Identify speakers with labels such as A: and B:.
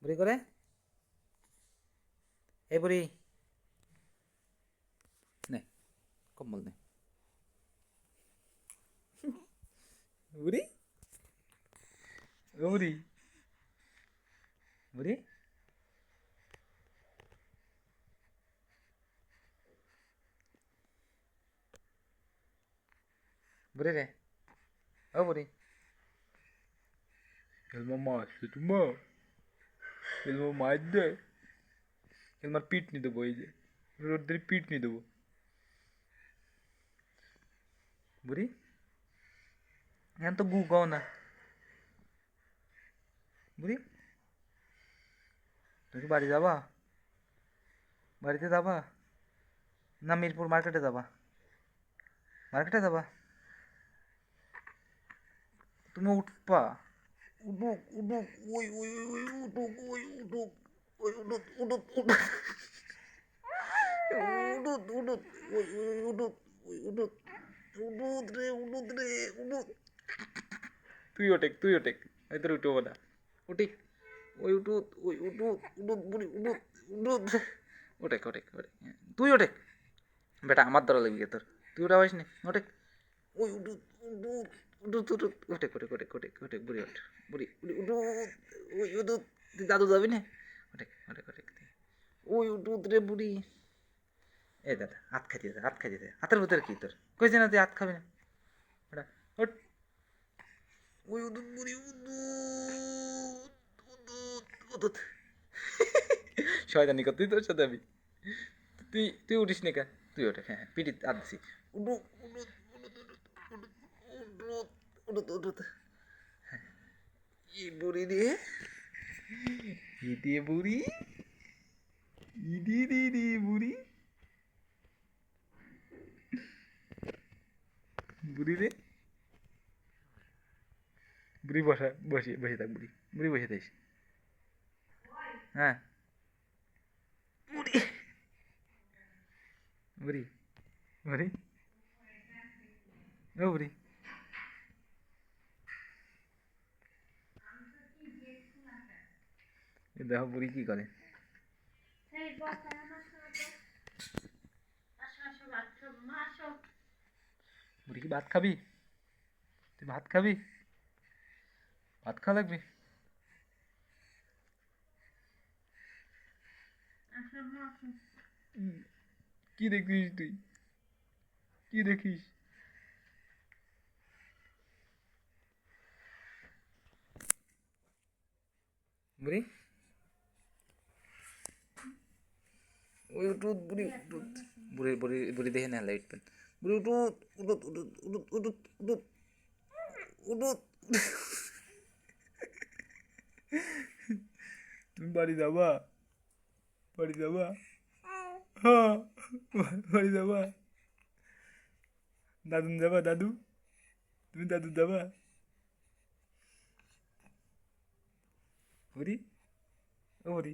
A: বুড়ি করে এই বুড়ি নে কম্বল নে বুড়ি ও বুড়ি বুড়ি বুড়ি রে ও বুড়ি হেলমা আসছে তোমা হেলমা মার দে হেলমার পিট নিয়ে দেবো এই যে রোদ্রের পিট নিয়ে দেবো বুড়ি এখন তো গু গাও না বুড়ি তুমি কি বাড়ি যাবা বাড়িতে যাবা না মিরপুর মার্কেটে যাবা মার্কেটে যাবা তুমি উঠবা উঠুক উঠুক ওই ওই ওই উঠুক ওই উঠুক ওই উঠুক উঠুক উঠুক উঠুক উঠুক ওই ওই উঠুক ওই উঠুক উঠুক রে উঠুক রে উঠুক তুই ওটেক আমি তোর উঠবো না উঠিক ওই উঠুক ওই উঠুক উঠুক বুড়ি উঠুক উঠুক ওটেক ওটেক ওটেক তুই ওটেক বেটা আমার ধরা লাগবি তোর তুই ওটা পারিস নি ওটেক ওই উঠুক উঠুক উঠুক উঠুক ওটেক ওটেক ওটেক ওটেক ওটেক বুড়ি ওঠ বুড়ি বুড়ি উঠুক ওই উঠুক তুই দাদু যাবি না ওটেক ওটেক ওটেক ওই উঠুক রে বুড়ি এই দাদা হাত খাই দিতে হাত খাই দিতে হাতের ভিতরে কি তোর কইছে না তুই হাত খাবি না ওটা ওট ওই উঠুক বুড়ি উঠুক উঠুক উঠুক শয়তানি কর তুই তোর সাথে আমি তুই তুই উঠিস নি কা তুই ওঠে হ্যাঁ পিটি হাত দিছি উঠুক উঠুক উঠুক উঠুক উঠুক ই বুড়ি রে ইদে বুড়ি ইদি দি দি বুড়ি বুড়ি রে বুড়ি বসা বসে বসে থাক বুড়ি বুড়ি বসে থাকিস হ্যাঁ বুড়ি বুড়ি বুড়ি ও বুড়ি দেখো বুড়ি কি করে বুড়ি কি ভাত খাবি তুই ভাত খাবি ভাত খাওয়া লাগবে কি দেখিস তুই কি দেখিস বুড়ি ওই উঠুত বুড়ি উঠুত বুড়ি বুড়ি বুড়ি দেখে না লাইট পেন বুড়ি উঠুত উঠুত উঠুত উঠুত উঠুত উঠুত উঠুত তুমি বাড়ি যাবা বাড়ি যাবা হ্যাঁ বাড়ি যাবা দাদু যাবা দাদু তুমি দাদু যাবা বুড়ি ও বুড়ি